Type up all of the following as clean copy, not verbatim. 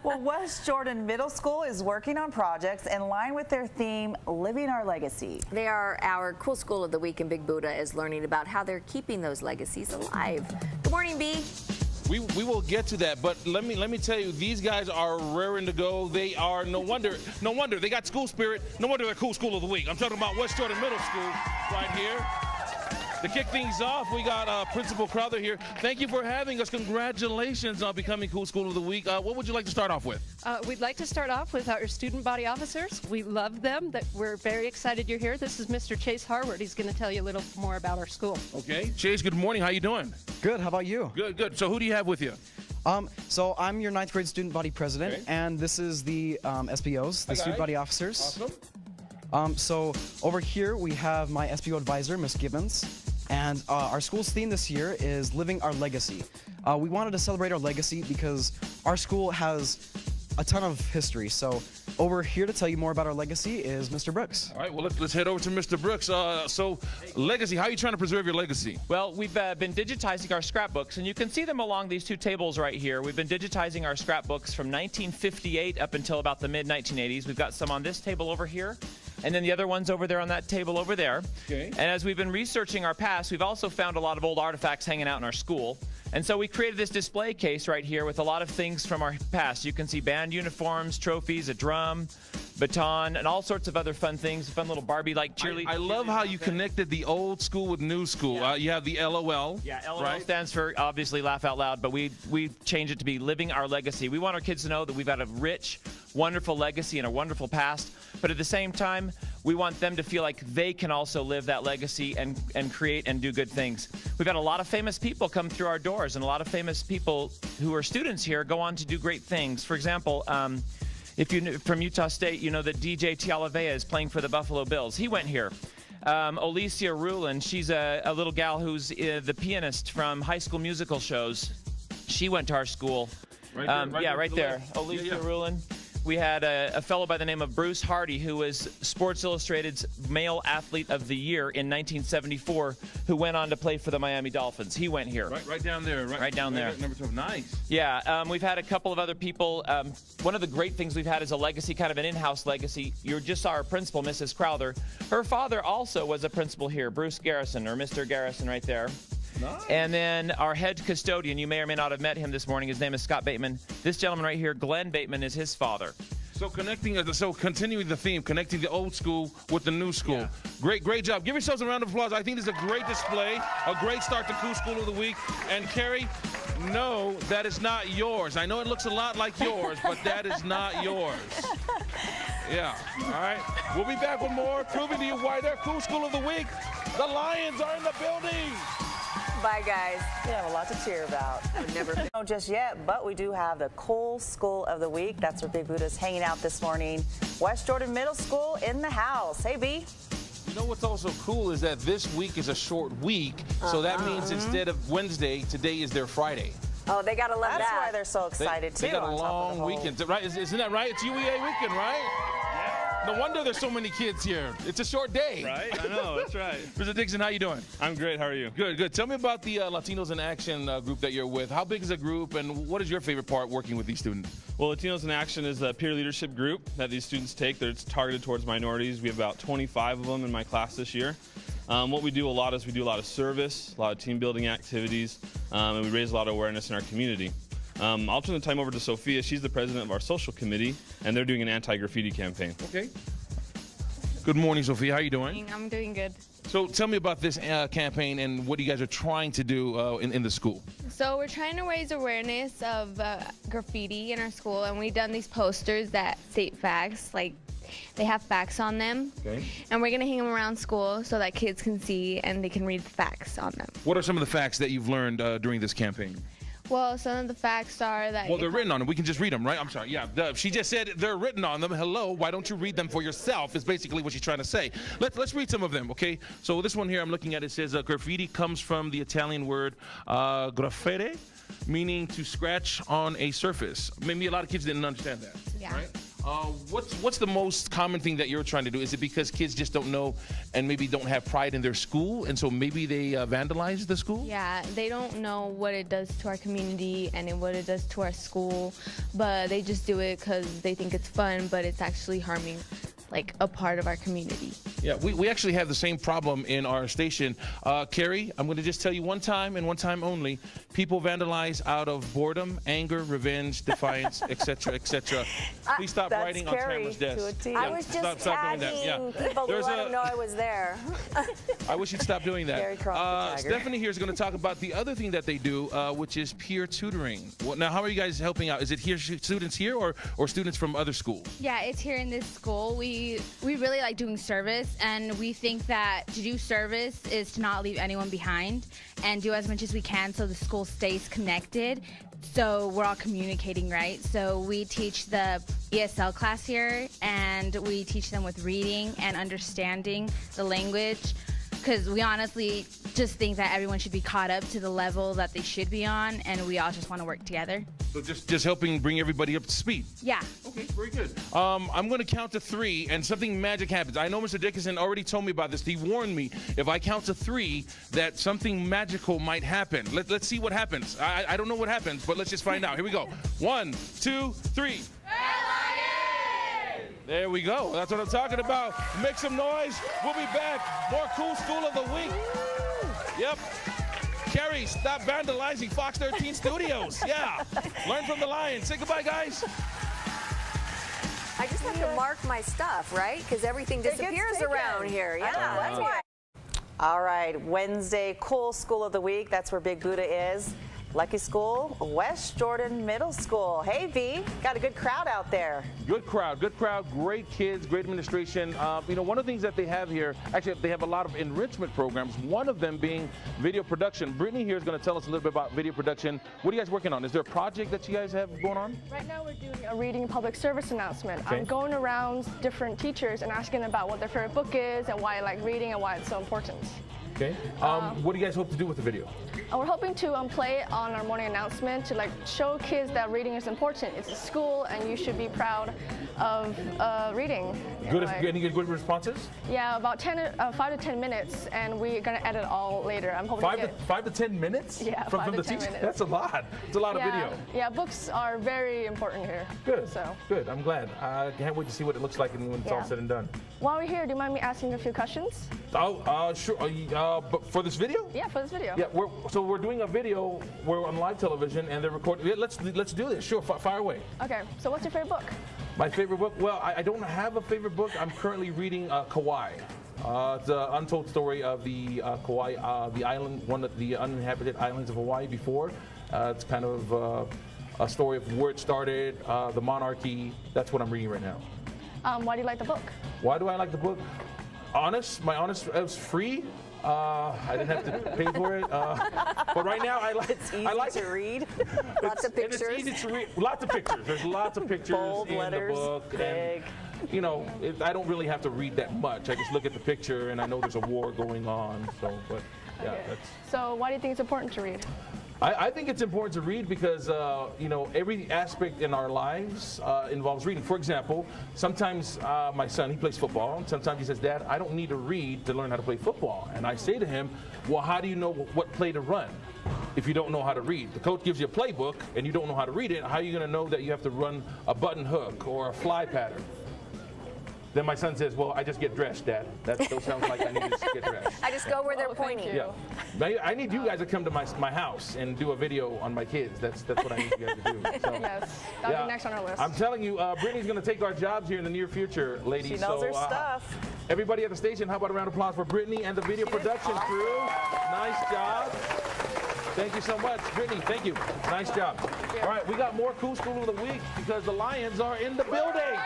Well, West Jordan Middle School is working on projects in line with their theme, Living Our Legacy. They are our Cool School of the Week, and Big Buddha is learning about how they're keeping those legacies alive. Good morning, B. We will get to that, but let me tell you, these guys are raring to go. They are no wonder they got school spirit. No wonder they're Cool School of the Week. I'm talking about West Jordan Middle School right here. To kick things off, we got Principal Crowther here. Thank you for having us. Congratulations on becoming Cool School of the Week. What would you like to start off with? We'd like to start off with our student body officers. We love them. We're very excited you're here. This is Mr. Chase Harward. He's going to tell you a little more about our school. Okay. Chase, good morning. How you doing? Good. How about you? Good, good. So who do you have with you? So I'm your 9th grade student body president, okay. And this is the SBOs, the student body officers. Awesome. So over here we have my SBO advisor, Miss Gibbons. And our school's theme this year is Living Our Legacy. We wanted to celebrate our legacy because our school has a ton of history. So over here to tell you more about our legacy is Mr. Brooks. All right, well, let's head over to Mr. Brooks. So legacy, how are you trying to preserve your legacy? Well, we've been digitizing our scrapbooks, and you can see them along these two tables right here. We've been digitizing our scrapbooks from 1958 up until about the mid-1980s. We've got some on this table over here, and then the other one's over there on that table over there. Okay. And as we've been researching our past, we've also found a lot of old artifacts hanging out in our school. And so we created this display case right here with a lot of things from our past. You can see band uniforms, trophies, a drum, baton, and all sorts of other fun things, fun little Barbie-like cheerleading. I love how you connected the old school with new school. Yeah. You have the LOL. Yeah, LOL right? stands for, obviously, Laugh Out Loud, but we changed it to be Living Our Legacy. We want our kids to know that we've got a rich, wonderful legacy and a wonderful past, but at the same time, we want them to feel like they can also live that legacy and create and do good things. We've had a lot of famous people come through our doors, and a lot of famous people who are students here go on to do great things. For example, if you're from Utah State, you know that DJ Tialavea is playing for the Buffalo Bills. He went here. Alicia Rulin, she's a little gal who's the pianist from High School Musical shows. She went to our school. Right there, right there. Alicia Rulin. We had a fellow by the name of Bruce Hardy, who was Sports Illustrated's Male Athlete of the Year in 1974, who went on to play for the Miami Dolphins. He went here. Right down there. Right down there. Number 12. Nice. Yeah, we've had a couple of other people. One of the great things we've had is a legacy, kind of an in-house legacy. You just saw our principal, Mrs. Crowther. Her father also was a principal here, Bruce Garrison, or Mr. Garrison right there. Nice. And then our head custodian, you may or may not have met him this morning. His name is Scott Bateman. This gentleman right here, Glenn Bateman, is his father. So continuing the theme, connecting the old school with the new school. Yeah. Great job. Give yourselves a round of applause. I think this is a great display, a great start to Cool School of the Week. And Carrie, no, that is not yours. I know it looks a lot like yours, but that is not yours. Yeah, all right. We'll be back with more, proving to you why they're Cool School of the Week. The Lions are in the building. Bye, guys. We have a lot to cheer about. Never been. No, just yet, but we do have the Cool School of the Week. That's where Big Buddha's hanging out this morning. West Jordan Middle School in the house. Hey, B. You know what's also cool is that this week is a short week, so that means instead of Wednesday, today is their Friday. Oh, they got to love that. That's why they're so excited, too. They got a long weekend, right? Isn't that right? It's UEA weekend, right? No wonder there's so many kids here. It's a short day. Right? I know, that's right. Mr. Dixon, how you doing? I'm great, how are you? Good, good. Tell me about the Latinos in Action group that you're with. How big is the group, and what is your favorite part working with these students? Well, Latinos in Action is a peer leadership group that these students take. It's targeted towards minorities. We have about 25 of them in my class this year. What we do a lot is we do a lot of service, a lot of team building activities, and we raise a lot of awareness in our community. I'll turn the time over to Sophia. She's the president of our social committee, and they're doing an anti-graffiti campaign. Okay. Good morning, Sophia. How are you doing? I'm doing good. So tell me about this campaign and what you guys are trying to do in the school. So we're trying to raise awareness of graffiti in our school, and we've done these posters that state facts, like they have facts on them. Okay. And we're going to hang them around school so that kids can see and they can read the facts on them. What are some of the facts that you've learned during this campaign? Well, some of the facts are that... Well, they're written on them. We can just read them, right? I'm sorry. Yeah, she just said they're written on them. Hello, why don't you read them for yourself is basically what she's trying to say. Let's read some of them, okay? So this one here I'm looking at, it says graffiti comes from the Italian word graffere, meaning to scratch on a surface. Maybe a lot of kids didn't understand that. Yeah. Right? What's the most common thing that you're trying to do? Is it because kids just don't know and maybe don't have pride in their school, and so maybe they vandalize the school? Yeah, they don't know what it does to our community and what it does to our school, but they just do it because they think it's fun, but it's actually harming like a part of our community. Yeah, we actually have the same problem in our station. Carrie, I'm going to just tell you one time and one time only. People vandalize out of boredom, anger, revenge, defiance, etc., etc. Please stop writing on Tamara's desk. I was just tagging people to let them know I was there. I wish you'd stop doing that. Carrie Stephanie here is going to talk about the other thing that they do, which is peer tutoring. Now, how are you guys helping out? Is it here students here or students from other schools? Yeah, it's here in this school. We really like doing service, and we think that to do service is to not leave anyone behind and do as much as we can so the school stays connected, so we're all communicating, right? So we teach the ESL class here, and we teach them with reading and understanding the language, because we honestly just think that everyone should be caught up to the level that they should be on, and we all just want to work together. So just helping bring everybody up to speed. Yeah. Okay, very good. I'm going to count to 3, and something magic happens. I know Mr. Dickinson already told me about this. He warned me if I count to 3 that something magical might happen. Let's see what happens. I don't know what happens, but let's just find out. Here we go. 1, 2, 3. There we go. That's what I'm talking about. Make some noise. We'll be back. More Cool School of the Week. Yep. Carrie, stop vandalizing Fox 13 Studios. Yeah. Learn from the Lions. Say goodbye, guys. I just have to mark my stuff, right? Because everything disappears around here. Yeah, that's why. All right, Wednesday, Cool School of the Week. That's where Big Buddha is. Lucky School, West Jordan Middle School. Hey, V, got a good crowd out there. Good crowd, great kids, great administration. You know, one of the things that they have here, actually, they have a lot of enrichment programs, one of them being video production. Brittany here is going to tell us a little bit about video production. What are you guys working on? Is there a project that you guys have going on? Right now we're doing a reading public service announcement. Okay. I'm going around different teachers and asking about what their favorite book is and why I like reading and why it's so important. Okay. What do you guys hope to do with the video? We're hoping to play it on our morning announcement to show kids that reading is important. It's a school and you should be proud of reading. Any good responses? Yeah, about 5 to 10 minutes, and we're going to edit all later. I'm hoping 5 to 10 minutes? Yeah, from the 10 teacher? minutes. That's a lot. It's a lot of video. Yeah, books are very important here. Good. So. Good. I'm glad. I can't wait to see what it looks like when it's all said and done. While we're here, do you mind me asking a few questions? Oh, sure. But for this video? Yeah, for this video. Yeah. We're doing a video. We're on live television, and they're recording. Yeah, let's do this. Sure. Fire away. Okay. So what's your favorite book? My favorite book? Well, I don't have a favorite book. I'm currently reading Kauai. It's an untold story of the Kauai, the island, one of the uninhabited islands of Hawaii before. It's kind of a story of where it started, the monarchy. That's what I'm reading right now. Why do you like the book? Why do I like the book? It was free. I didn't have to pay for it. But right now, It's easy to read. Lots of pictures. It's easy to read. Lots of pictures. There's lots of pictures Bold in letters, the book. big. And, you know, I don't really have to read that much. I just look at the picture and I know there's a war going on. So, but yeah, Okay. So why do you think it's important to read? I think it's important to read because, you know, every aspect in our lives involves reading. For example, sometimes my son, he plays football, and sometimes he says, Dad, I don't need to read to learn how to play football. And I say to him, well, how do you know what play to run if you don't know how to read? The coach gives you a playbook, and you don't know how to read it. How are you going to know that you have to run a button hook or a fly pattern? Then my son says, well, I just get dressed, Dad. That still sounds like I need to get dressed. I just go where they're pointing. Yeah. I need you guys to come to my house and do a video on my kids. That's what I need you guys to do. So, Yes, that'll be next on our list. I'm telling you, Brittany's going to take our jobs here in the near future, ladies. She knows her stuff. Everybody at the station, how about a round of applause for Brittany and the video production crew? Nice job. Thank you so much. Brittany, thank you. Nice job. All right, we got more Cool School of the Week because the Lions are in the building.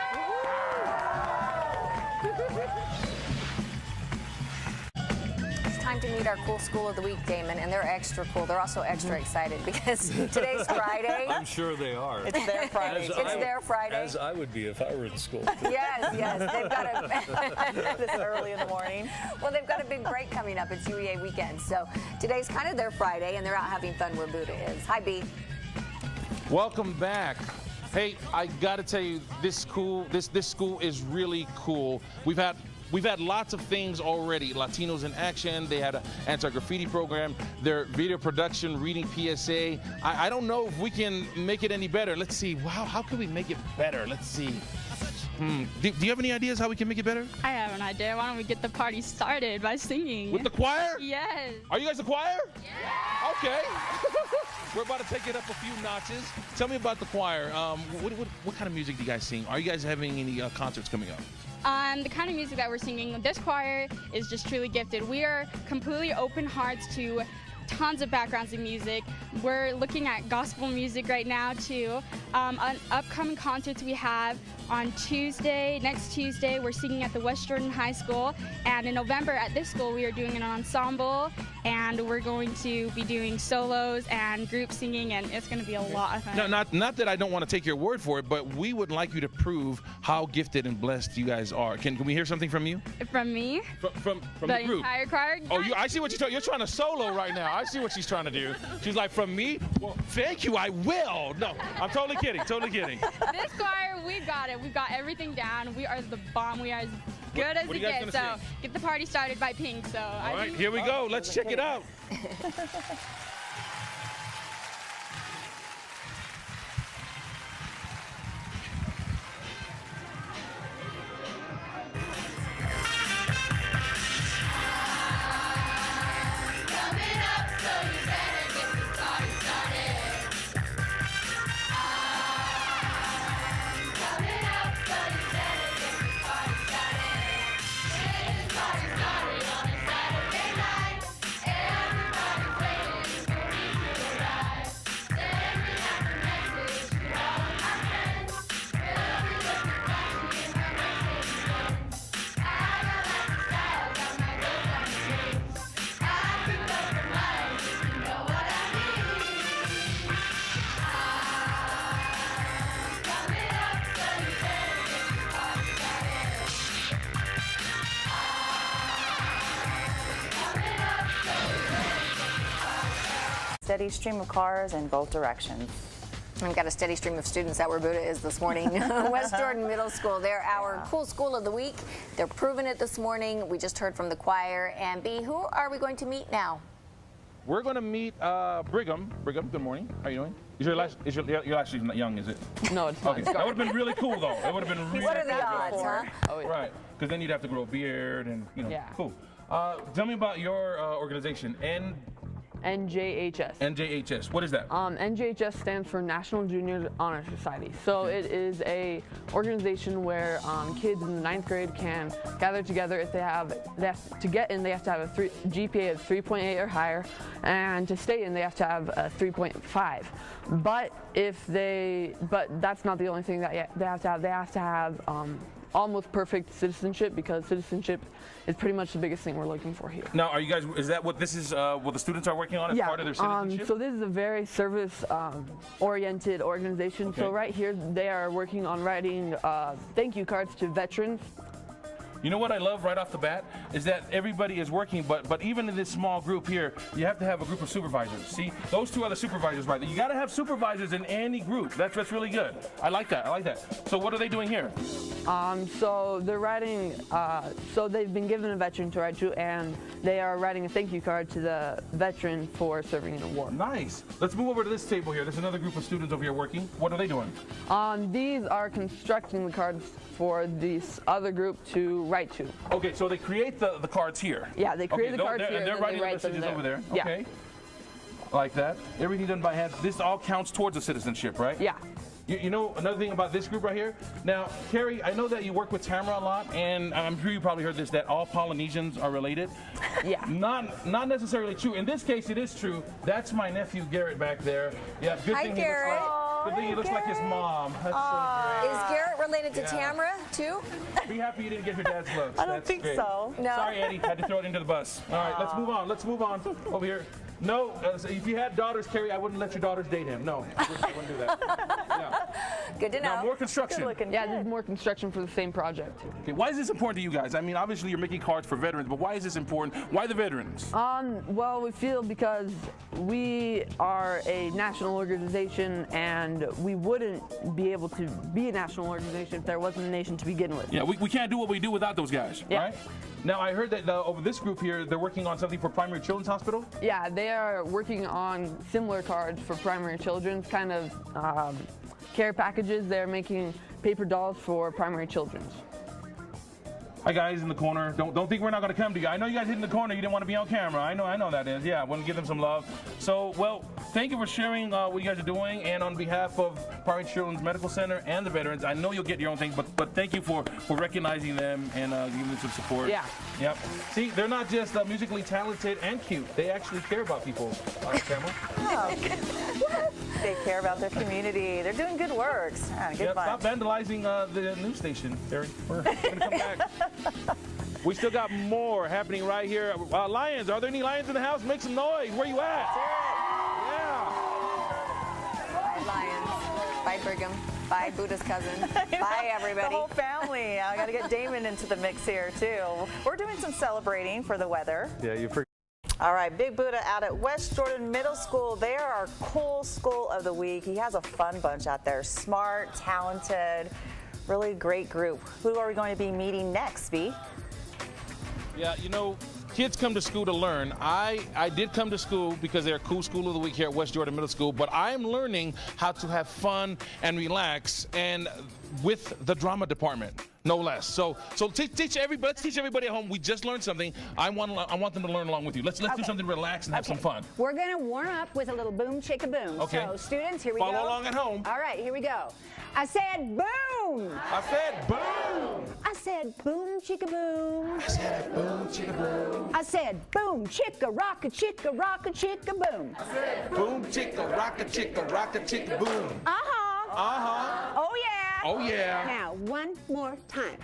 It's time to meet our Cool School of the Week, Damon, and they're extra cool. They're also extra excited because today's Friday. I'm sure they are. It's their Friday. It's their Friday. As I would be if I were in school. Yes. They've got a This early in the morning. Well, they've got a big break coming up. It's UEA weekend. So today's kind of their Friday, and they're out having fun where Buddha is. Hi, B. Welcome back. Hey, I gotta tell you, this school is really cool. We've had lots of things already. Latinos in Action, they had an anti-graffiti program, their video production, reading PSA. I don't know if we can make it any better. Let's see, wow, how can we make it better? Let's see. Do you have any ideas how we can make it better? I have an idea. Why don't we get the party started by singing? With the choir? Yes. Are you guys the choir? Yeah. Okay. We're about to take it up a few notches. Tell me about the choir. What kind of music do you guys sing? Are you guys having any concerts coming up? The kind of music that we're singing, this choir is just truly gifted. We are completely open hearts to tons of backgrounds in music. We're looking at gospel music right now too. On upcoming concerts we have on Tuesday, next Tuesday, we're singing at the West Jordan High School, and in November at this school we are doing an ensemble, and we're going to be doing solos and group singing, and it's going to be a lot of fun. No, not that I don't want to take your word for it, but we would like you to prove how gifted and blessed you guys are. Can we hear something from you? From me? From the group. Entire choir? Oh, I see what you're trying to solo right now. I see what she's trying to do. She's like, from me? Well, thank you, I will. No, I'm totally kidding, totally kidding. This choir, we got it. We've got everything down. We are the bomb. We are as good as it gets. So get the party started by Pink. So all right, here we go. Let's check it out. Steady stream of cars in both directions. We've got a steady stream of students at where Buddha is this morning. West Jordan Middle School, they're our cool school of the week. They're proving it this morning. We just heard from the choir. And B, who are we going to meet now? We're going to meet Brigham. Brigham, good morning. How are you doing? You're actually young, is it? No, it's not. Okay. That would have been really cool, though. It would have been really What are the odds, huh? Oh, yeah. Right, because then you'd have to grow a beard and, Yeah. Cool. Tell me about your organization, NJHS. NJHS. What is that? NJHS stands for National Junior Honor Society. So it is a organization where kids in the 9th grade can gather together. If they have to get in, they have to have a GPA of 3.8 or higher, and to stay in, they have to have a 3.5. But that's not the only thing that they have to have. They have to have almost perfect citizenship, because citizenship is pretty much the biggest thing we're looking for here. Now, are you guys, is that what this is, what the students are working on as part of their citizenship? So this is a very service-oriented organization. Okay. So right here, they are working on writing thank you cards to veterans. You know what I love right off the bat is that everybody is working, but even in this small group here, you have to have a group of supervisors. See, those two are the supervisors right there. You got to have supervisors in any group. That's really good. I like that. I like that. So what are they doing here? So they're writing. So they've been given a veteran to write to, and they are writing a thank you card to the veteran for serving in a war. Nice. Let's move over to this table here. There's another group of students over here working. What are they doing? These are constructing the cards for this other group to write to. Okay, so they create the cards here. Yeah, they create the cards here, and they're writing the messages over there. Yeah. Okay. Like that. Everything done by hand. This all counts towards the citizenship, right? Yeah. You know another thing about this group right here? Now, Carrie, I know that you work with Tamara a lot, and I'm sure you probably heard this, that all Polynesians are related. Yeah. Not necessarily true. In this case, it is true. That's my nephew, Garrett, back there. Yeah, good Hi, thing Garrett. Good thing he looks like his mom. That's so great. Is Garrett related to Tamara, too? Be happy you didn't get your dad's love. I don't think so. No. Sorry, Eddie. Had to throw it into the bus. All right, let's move on. Let's move on. Over here. No, if you had daughters, Carrie, I wouldn't let your daughters date him. No, I wouldn't do that. Yeah. Good to know. Now, more construction. Yeah, there's more construction for the same project. Okay, why is this important to you guys? I mean, obviously you're making cards for veterans, but why is this important? Why the veterans? Well, we feel because we are a national organization, and we wouldn't be able to be a national organization if there wasn't a nation to begin with. Yeah, we can't do what we do without those guys, Yeah. right? Now, I heard that over this group here, they're working on something for Primary Children's Hospital? Yeah, they are working on similar cards for primary children's, kind of care packages. They're making paper dolls for primary children's. Hi guys in the corner. Don't think we're not going to come to you. I know you guys hid in the corner. You didn't want to be on camera. I know that is. Yeah, I want to give them some love. So, well, thank you for sharing what you guys are doing. And on behalf of Primary Children's Medical Center and the veterans, I know you'll get your own things, but thank you for recognizing them and giving them some support. Yeah. Yep. See, they're not just musically talented and cute. They actually care about people. Camera. Oh. They care about their community. They're doing good work. Good fun. Stop vandalizing the news station, Terry. We're going to come back. We still got more happening right here. Lions, are there any lions in the house? Make some noise. Where you at? Yeah. Bye, Lions. Bye, Brigham. Bye, Buddha's cousin. Bye, everybody. The whole family. I got to get Damon into the mix here, too. We're doing some celebrating for the weather. Yeah, you forgot. All right, Big Buddha out at West Jordan Middle School. They are our cool school of the week. He has a fun bunch out there. Smart, talented, really great group. Who are we going to be meeting next, V? Yeah, you know, kids come to school to learn. I did come to school because they're a cool school of the week here at West Jordan Middle School, but I'm learning how to have fun and relax, and with the drama department, no less. So teach everybody. Let's teach everybody at home. We just learned something. I want them to learn along with you. Let's do something relaxed and have some fun. We're gonna warm up with a little boom chicka boom. Okay. So students, here we go. Follow along at home. All right, here we go. I said boom. I said boom. I said boom chicka boom. I said boom chicka boom. I said boom chicka rocka chicka boom. I said boom chicka rocka boom. Oh yeah. Oh yeah. Now one more time.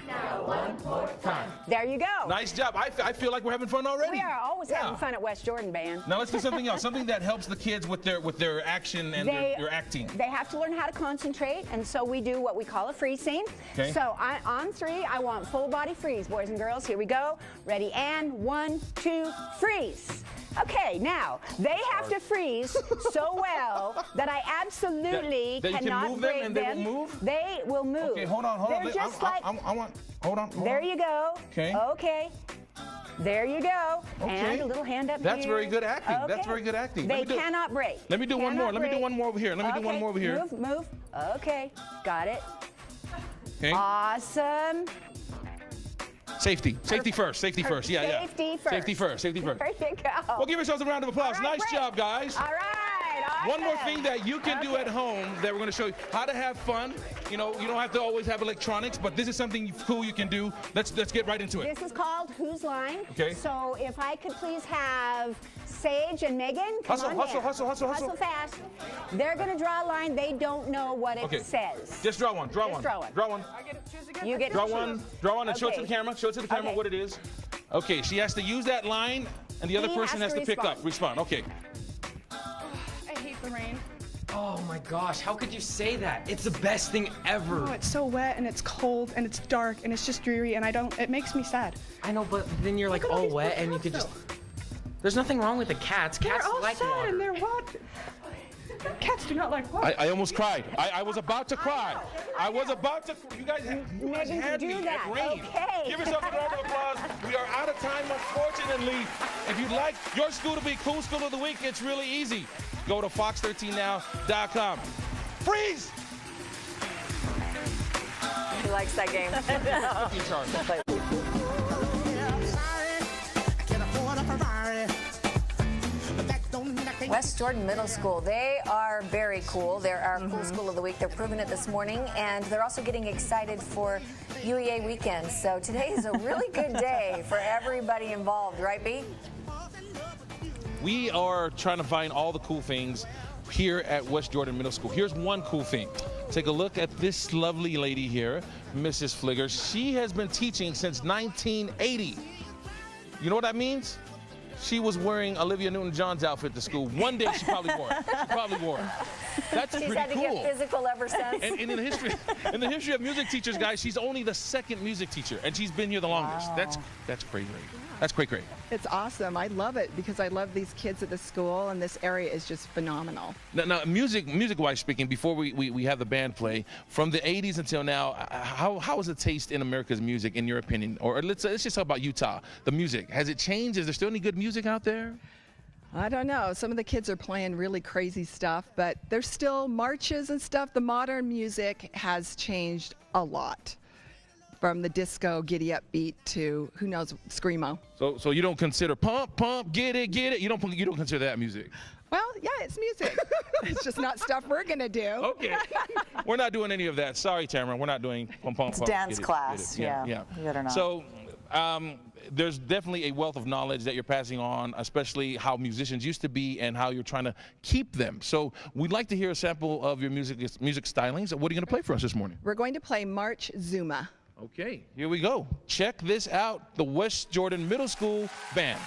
One more time. There you go. Nice job. I feel like we're having fun already. We are always having fun at West Jordan, band. Now let's do something else. Something that helps the kids with their action and their acting. They have to learn how to concentrate, and so we do what we call a freeze scene. Okay. So on three, I want full body freeze, boys and girls. Here we go. Ready, and 1, 2, freeze. Okay, now they have to freeze so well that I absolutely that you cannot can move them break and them. they will move? They will move. Okay, hold on. They're just hold on. There you go. Okay. Okay. There you go. Okay. And a little hand up here. That's very good acting. Okay. That's very good acting. They cannot break. Let me do one more. Cannot Let me do break. one more over here. Let me do one more over here. Move. Okay. Got it. Okay. Awesome. Safety first. Safety first. Safety first. Safety first. There you go. Well, give yourselves a round of applause. All right, Nice job, guys. All right. Awesome. One more thing that you can do at home that we're going to show you how to have fun. You know, you don't have to always have electronics, but this is something cool you can do. Let's get right into it. This is called Whose Line. Okay. So if I could please have Sage and Megan. Hustle fast. They're going to draw a line. They don't know what it says. Just draw one. Draw one. Draw one. I get to choose again? You get draw to choose. Draw one and show it to the Okay. camera. Show it to the camera what it is. Okay, she has to use that line, and the other person has to pick up. Respond. Okay. I hate the rain. Oh my gosh, how could you say that? It's the best thing ever. Oh, it's so wet and it's cold and it's dark and it's just dreary and it makes me sad. I know, but then you're like all wet and you could just... There's nothing wrong with the cats. Cats They're all like sad water. and they're wet. Cats do not like water. I almost cried. I was about to cry. I was about to. You guys had me at rain. Okay. Give yourself a round of applause. We are out of time, unfortunately. If you'd like your school to be Cool School of the Week, it's really easy. Go to fox13now.com. Freeze! He likes that game. West Jordan Middle School, they are very cool. They're our cool school of the week. They're proving it this morning, and they're also getting excited for UEA weekend. So today is a really good day for everybody involved, right, B? We are trying to find all the cool things here at West Jordan Middle School. Here's one cool thing. Take a look at this lovely lady here, Mrs. Fligger. She has been teaching since 1980. You know what that means? she was wearing Olivia Newton-John's outfit to school. One day she probably wore it. She probably wore it. That's She's pretty had to cool. get physical ever since. And in the history of music teachers, guys, she's only the second music teacher, and she's been here the longest. Wow. That's great. That's great. It's awesome. I love it because I love these kids at the school, and this area is just phenomenal. Now music-wise speaking, before we have the band play, from the 80s until now, how is the taste in America's music, in your opinion? Or let's just talk about Utah. The music, has it changed? Is there still any good music out there? I don't know. Some of the kids are playing really crazy stuff, but there's still marches and stuff. The modern music has changed a lot. From the disco giddy up beat to, who knows, screamo. So you don't consider pump, get it. You don't consider that music. Well, yeah, it's music. It's just not stuff we're gonna do. Okay. We're not doing any of that. Sorry, Tamara. We're not doing pump. It's dance class. Yeah. You better not. So there's definitely a wealth of knowledge that you're passing on, especially how musicians used to be and how you're trying to keep them. So we'd like to hear a sample of your music stylings. What are you going to play for us this morning? We're going to play March Zuma. Okay, here we go. Check this out, the West Jordan Middle School Band.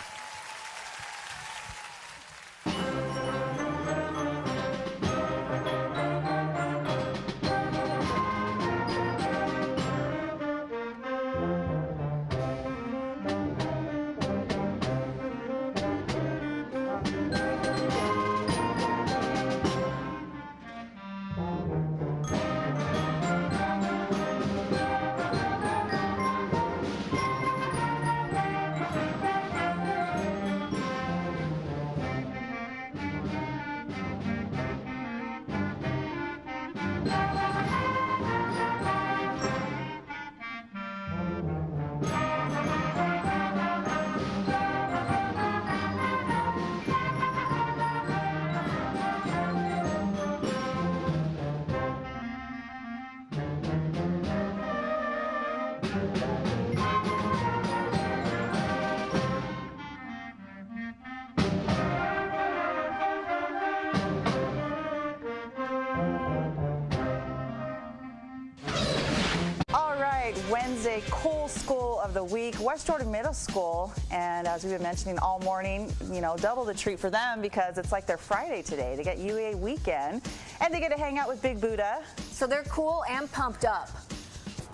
Wednesday, cool school of the week, West Jordan Middle School. And as we've been mentioning all morning, double the treat for them because it's like their Friday today. They get UEA weekend and they get to hang out with Big Buddha. So they're cool and pumped up.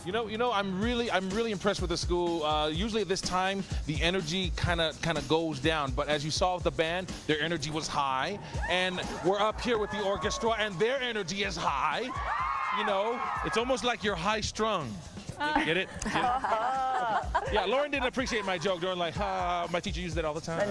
I'm really impressed with the school. Usually at this time, the energy kind of goes down. But as you saw with the band, their energy was high. And we're up here with the orchestra, and their energy is high. It's almost like you're high strung. Get it? Yeah, Lauren didn't appreciate my joke. Lauren my teacher uses that all the time.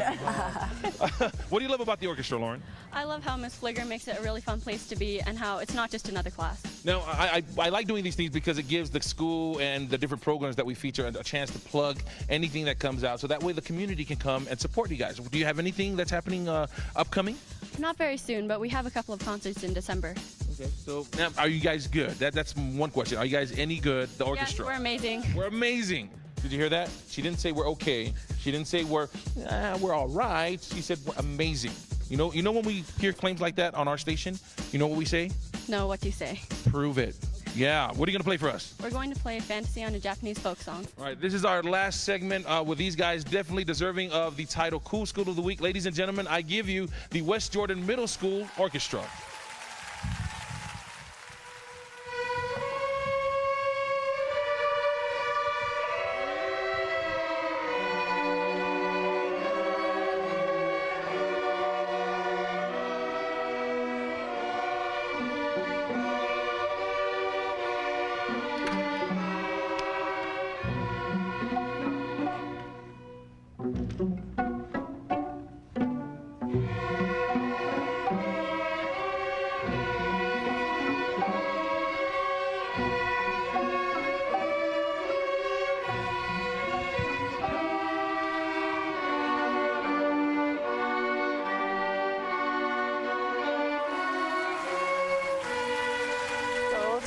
What do you love about the orchestra, Lauren? I love how Miss Fligger makes it a really fun place to be and how it's not just another class. Now, I like doing these things because it gives the school and the different programs that we feature a chance to plug anything that comes out, so that way the community can come and support you guys. Do you have anything that's happening upcoming? Not very soon, but we have a couple of concerts in December. Okay, so now, are you guys good? That's one question. Are you guys any good, the orchestra? Yes, we're amazing. We're amazing. Did you hear that? She didn't say we're okay. She didn't say we're all right. She said we're amazing. You know when we hear claims like that on our station, you know what we say? No, what do you say? Prove it. Yeah. What are you going to play for us? We're going to play Fantasy on a Japanese folk song. All right. This is our last segment with these guys, definitely deserving of the title Cool School of the Week. Ladies and gentlemen, I give you the West Jordan Middle School Orchestra.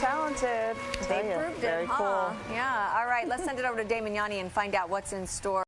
Talented. They proved it, Very huh? cool. Yeah. All right, let's send it over to Damon Yanni and find out what's in store.